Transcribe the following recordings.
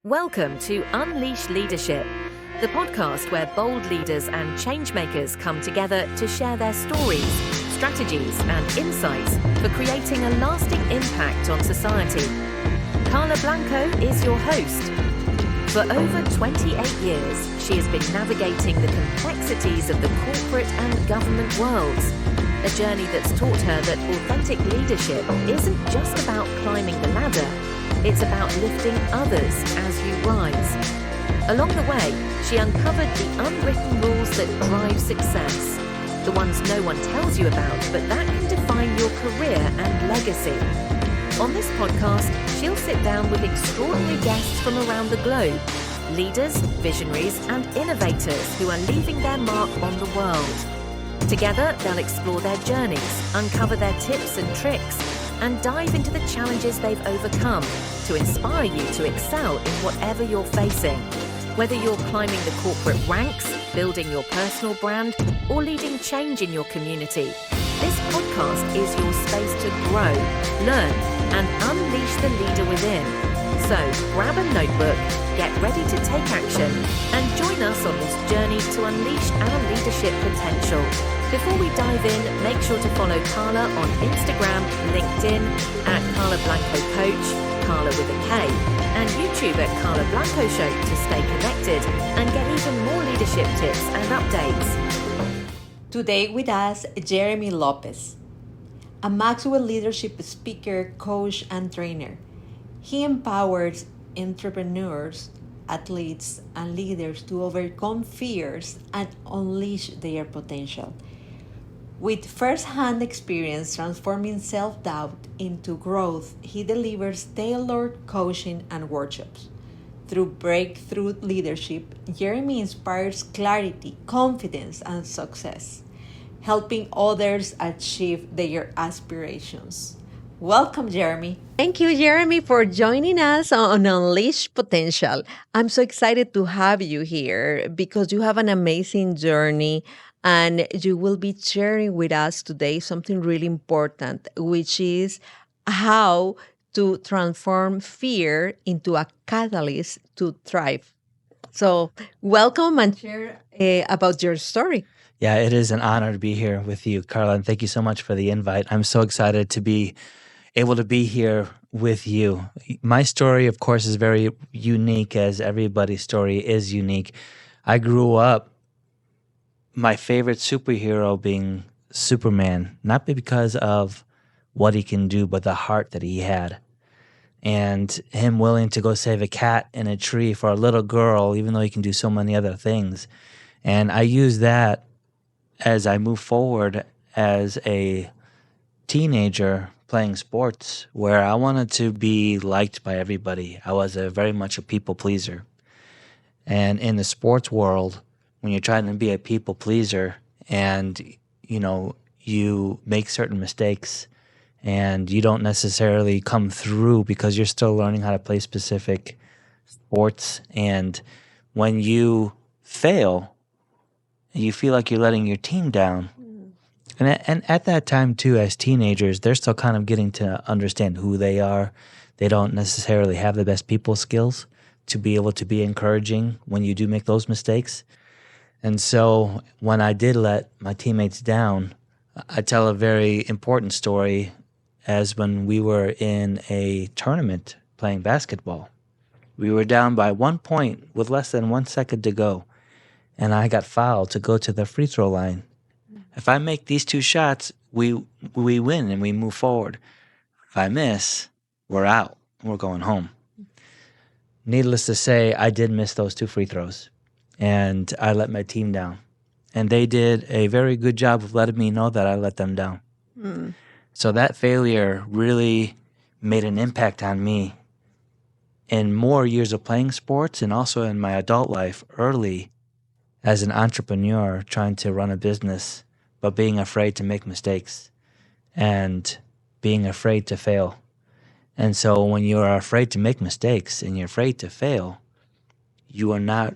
Welcome to Unleash Leadership, the podcast where bold leaders and changemakers come together to share their stories, strategies, and insights for creating a lasting impact on society. Karla Blanco is your host. For over 28 years, she has been navigating the complexities of the corporate and government worlds, a journey that's taught her that authentic leadership isn't just about climbing the ladder. It's about lifting others as you rise. Along the way, she uncovered the unwritten rules that drive success, the ones no one tells you about, but that can define your career and legacy. On this podcast, she'll sit down with extraordinary guests from around the globe, leaders, visionaries, and innovators who are leaving their mark on the world. Together, they'll explore their journeys, uncover their tips and tricks, and dive into the challenges they've overcome to inspire you to excel in whatever you're facing. Whether you're climbing the corporate ranks, building your personal brand, or leading change in your community, this podcast is your space to grow, learn, and unleash the leader within. So grab a notebook, get ready to take action, and join us on this journey to unleash our leadership potential. Before we dive in, make sure to follow Karla on Instagram, LinkedIn, at Karla Blanco Coach, Karla with a K, and YouTube at Karla Blanco Show to stay connected and get even more leadership tips and updates. Today with us, Jeremy Lopez, a Maxwell Leadership speaker, coach, and trainer. He empowers entrepreneurs, athletes, and leaders to overcome fears and unleash their potential. With first-hand experience transforming self-doubt into growth, he delivers tailored coaching and workshops. Through breakthrough leadership, Jeremy inspires clarity, confidence, and success, helping others achieve their aspirations. Welcome, Jeremy. Thank you, Jeremy, for joining us on Unleash Potential. I'm so excited to have you here because you have an amazing journey and you will be sharing with us today something really important, which is how to transform fear into a catalyst to thrive. So, welcome and share about your story. Yeah, it is an honor to be here with you, Karla, and thank you so much for the invite. I'm so excited to be able to be here with you. My story, of course, is very unique, as everybody's story is unique. I grew up my favorite superhero being Superman, not because of what he can do, but the heart that he had. And him willing to go save a cat in a tree for a little girl, even though he can do so many other things. And I use that as I move forward as a teenager playing sports, where I wanted to be liked by everybody. I was very much a people pleaser. And in the sports world, when you're trying to be a people pleaser and, you make certain mistakes and you don't necessarily come through because you're still learning how to play specific sports. And when you fail, you feel like you're letting your team down. And at that time, too, as teenagers, they're still kind of getting to understand who they are. They don't necessarily have the best people skills to be able to be encouraging when you do make those mistakes. And so when I did let my teammates down, I tell a very important story as when we were in a tournament playing basketball. We were down by 1 point with less than 1 second to go, and I got fouled to go to the free throw line. If I make these 2 shots, we win and we move forward. If I miss, we're out. We're going home. Needless to say, I did miss those 2 free throws, and I let my team down. And they did a very good job of letting me know that I let them down. So that failure really made an impact on me in more years of playing sports and also in my adult life early as an entrepreneur trying to run a business, but being afraid to make mistakes and being afraid to fail. And so when you are afraid to make mistakes and you're afraid to fail, you are not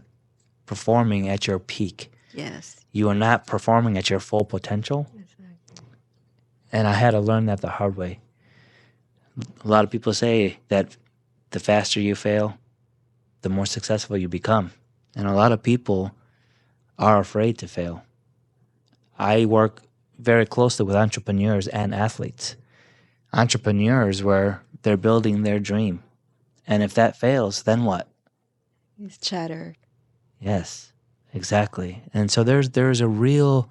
performing at your peak. Yes. You are not performing at your full potential. Exactly. And I had to learn that the hard way. A lot of people say that the faster you fail, the more successful you become. And a lot of people are afraid to fail. I work very closely with entrepreneurs and athletes. Entrepreneurs where they're building their dream. And if that fails, then what? It's shattered. Yes, exactly. And so there's a real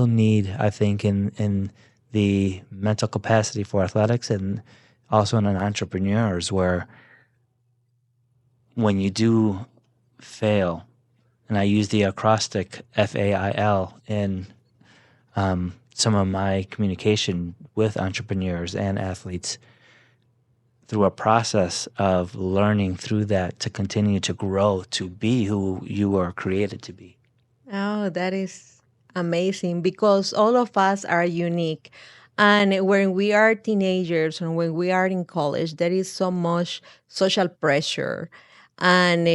need, I think, in the mental capacity for athletics and also in entrepreneurs where when you do fail, and I use the acrostic FAIL in some of my communication with entrepreneurs and athletes, through a process of learning through that to continue to grow, to be who you were created to be. Oh, that is amazing because all of us are unique. And when we are teenagers and when we are in college, there is so much social pressure. And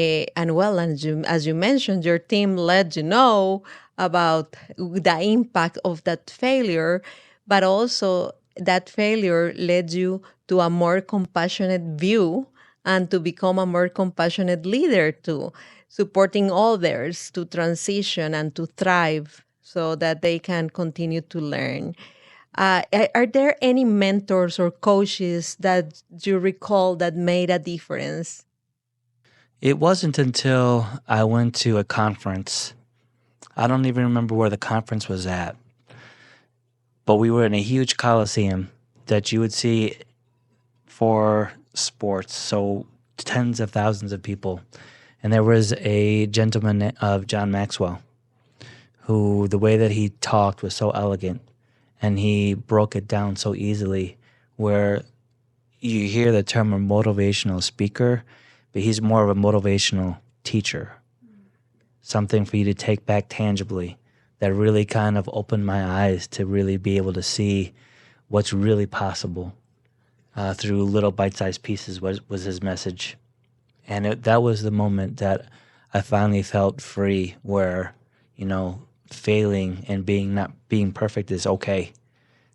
well, as you mentioned, your team let you know about the impact of that failure, but also that failure led you to a more compassionate view and to become a more compassionate leader too, supporting others to transition and to thrive so that they can continue to learn. Are there any mentors or coaches that you recall that made a difference? It wasn't until I went to a conference. I don't even remember where the conference was at, but we were in a huge coliseum that you would see for sports, so tens of thousands of people. And there was a gentleman of John Maxwell who the way that he talked was so elegant and he broke it down so easily where you hear the term a motivational speaker, but he's more of a motivational teacher. Something for you to take back tangibly that really kind of opened my eyes to really be able to see what's really possible through little bite-sized pieces was his message. And that was the moment that I finally felt free where, failing and not being perfect is okay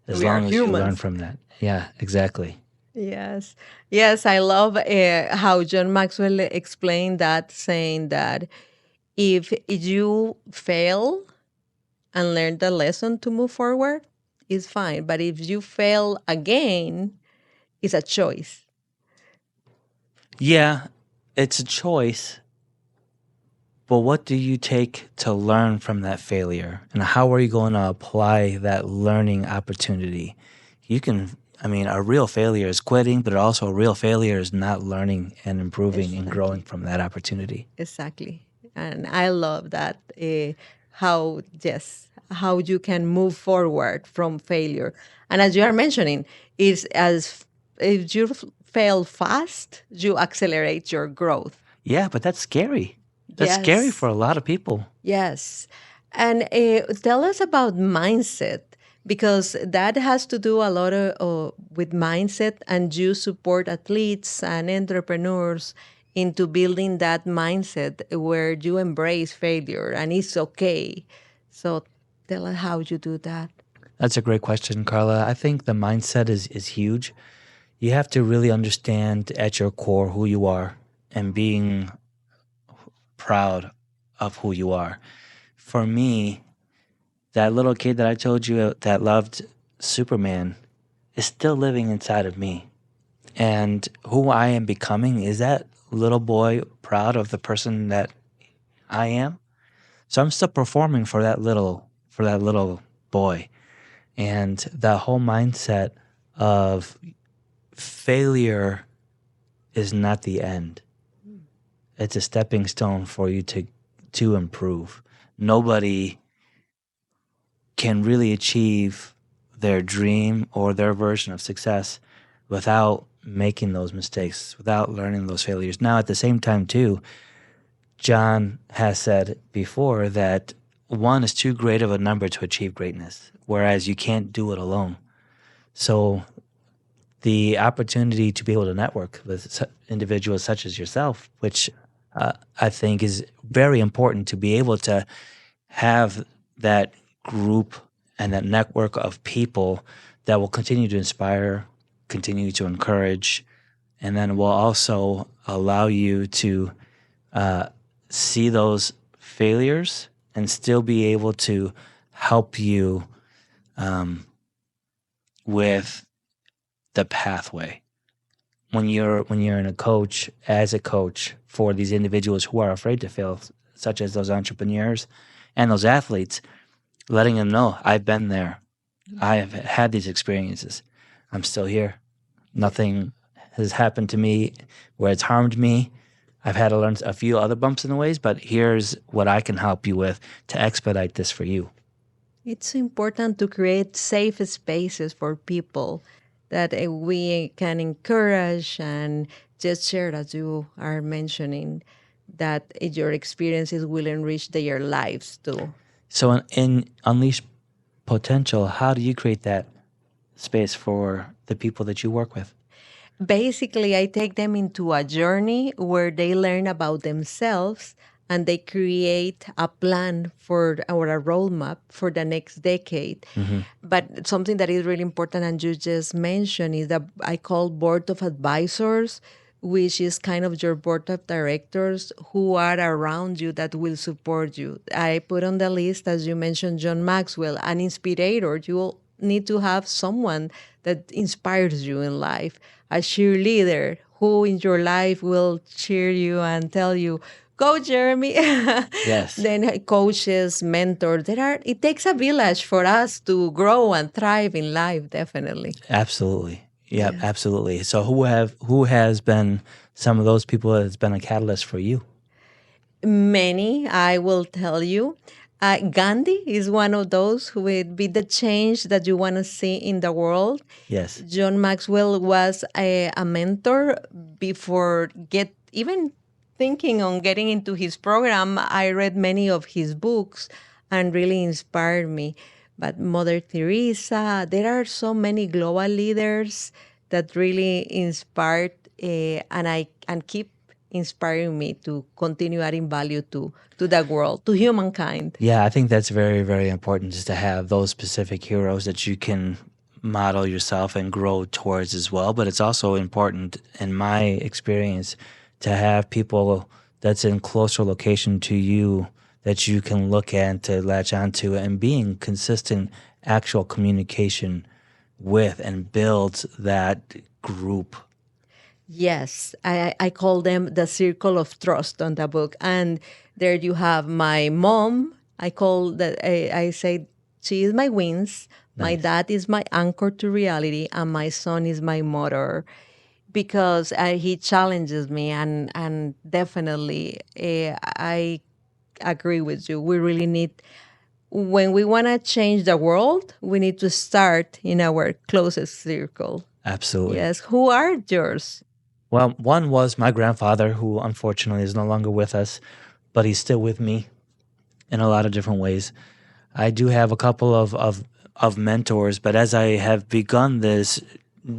as We are long as you learn humans. from that. Yeah, exactly. Yes. Yes, I love how John Maxwell explained that, saying that if you fail and learn the lesson to move forward, it's fine. But if you fail again, it's a choice. Yeah, it's a choice, but what do you take to learn from that failure? And how are you going to apply that learning opportunity? A real failure is quitting, but also a real failure is not learning and improving and growing Exactly. from that opportunity. Exactly. And I love that how you can move forward from failure. And as you are mentioning, is as if you fail fast, you accelerate your growth. Yeah, but that's scary. That's scary for Yes. a lot of people. Yes. And tell us about mindset, because that has to do a lot with mindset, and you support athletes and entrepreneurs into building that mindset where you embrace failure and it's okay. So tell us how you do that. That's a great question, Carla. I think the mindset is huge. You have to really understand at your core who you are and being proud of who you are. For me, that little kid that I told you that loved Superman is still living inside of me. And who I am becoming is that little boy proud of the person that I am. So I'm still performing for that little boy. And the whole mindset of failure is not the end. It's a stepping stone for you to improve. Nobody can really achieve their dream or their version of success without making those mistakes, without learning those failures. Now, at the same time, too, John has said before that one is too great of a number to achieve greatness, whereas you can't do it alone. So the opportunity to be able to network with individuals such as yourself, which I think is very important to be able to have that group and that network of people that will continue to inspire, continue to encourage, and then will also allow you to see those failures and still be able to help you with the pathway. When you're in a coach, as a coach for these individuals who are afraid to fail, such as those entrepreneurs and those athletes, letting them know, I've been there. I have had these experiences. I'm still here. Nothing has happened to me where it's harmed me. I've had to learn a few other bumps in the ways, but here's what I can help you with to expedite this for you. It's important to create safe spaces for people that we can encourage and just share, as you are mentioning, that your experiences will enrich their lives too. So in Unleash Potential, how do you create that space for the people that you work with? Basically, I take them into a journey where they learn about themselves and they create a plan for or a roadmap for the next decade. But something that is really important, and you just mentioned, is that I call board of advisors, which is kind of your board of directors who are around you that will support you. I put on the list, as you mentioned, John Maxwell, an inspirator. You will need to have someone that inspires you in life, a cheerleader who in your life will cheer you and tell you, go, Jeremy. Yes. Then coaches, mentors. It takes a village for us to grow and thrive in life, definitely. Absolutely. Yeah, Yes. absolutely. So who has been some of those people that has been a catalyst for you? Many, I will tell you. Gandhi is one of those who would be the change that you want to see in the world. Yes. John Maxwell was a mentor before even thinking on getting into his program. I read many of his books and really inspired me. But Mother Teresa, there are so many global leaders that really inspired, and keep inspiring me to continue adding value to the world, to humankind. Yeah, I think that's very, very important, just to have those specific heroes that you can model yourself and grow towards as well. But it's also important, in my experience, to have people that's in closer location to you that you can look at, to latch onto, and being consistent actual communication with and build that group. Yes, I call them the circle of trust on the book. And there you have my mom. I say she is my wings. My Nice. dad is my anchor to reality, and my son is my motor, because he challenges me, and definitely I agree with you. We really need, when we want to change the world, we need to start in our closest circle. Absolutely. Yes, who are yours? Well, one was my grandfather, who unfortunately is no longer with us, but he's still with me in a lot of different ways. I do have a couple of mentors, but as I have begun this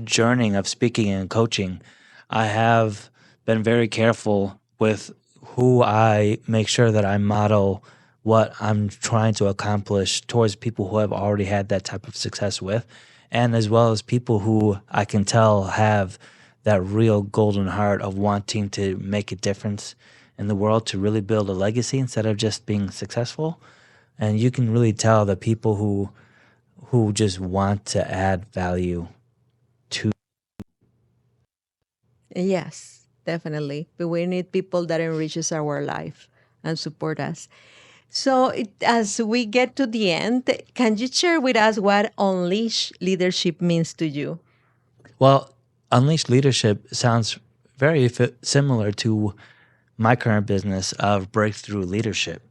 journey of speaking and coaching, I have been very careful with who I make sure that I model what I'm trying to accomplish towards people who have already had that type of success with, and as well as people who I can tell have that real golden heart of wanting to make a difference in the world, to really build a legacy instead of just being successful. And you can really tell the people who just want to add value to. Yes, definitely. But we need people that enriches our life and support us. So as we get to the end, can you share with us what Unleash Leadership means to you? Well, Unleashed Leadership sounds very similar to my current business of Breakthrough Leadership.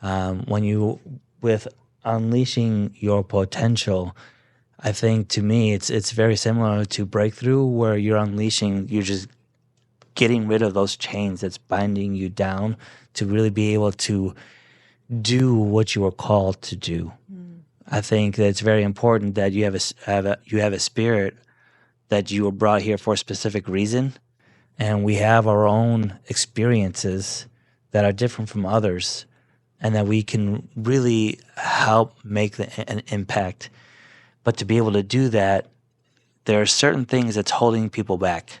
With unleashing your potential, I think to me it's very similar to Breakthrough, where you're just getting rid of those chains that's binding you down to really be able to do what you were called to do. I think that it's very important that you have a spirit, that you were brought here for a specific reason, and we have our own experiences that are different from others, and that we can really help make an impact. But to be able to do that, there are certain things that's holding people back.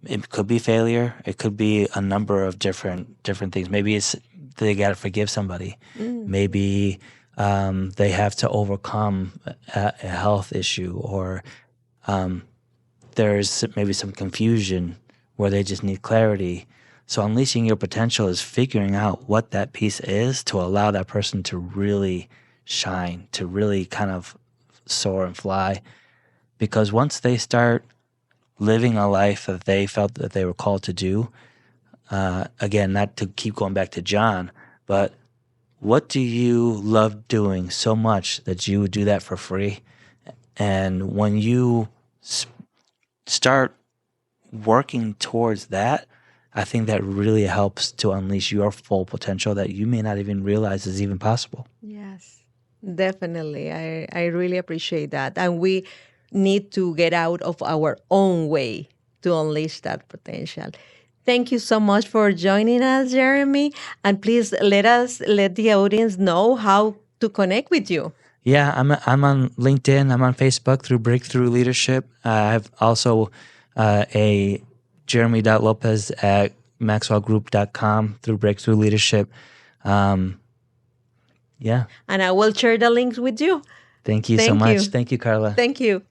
It could be failure. It could be a number of different things. Maybe it's they got to forgive somebody. Maybe they have to overcome a health issue, or there's maybe some confusion where they just need clarity. So unleashing your potential is figuring out what that piece is to allow that person to really shine, to really kind of soar and fly. Because once they start living a life that they felt that they were called to do, again, not to keep going back to John, but what do you love doing so much that you would do that for free? And when you start working towards that, I think that really helps to unleash your full potential that you may not even realize is even possible. Yes, definitely. I really appreciate that. And we need to get out of our own way to unleash that potential. Thank you so much for joining us, Jeremy. And please let the audience know how to connect with you. Yeah, I'm on LinkedIn. I'm on Facebook through Breakthrough Leadership. I have also a Jeremy.Lopez at MaxwellGroup.com through Breakthrough Leadership. Yeah. And I will share the links with you. Thank you so Thank much. you. Thank you, Karla. Thank you.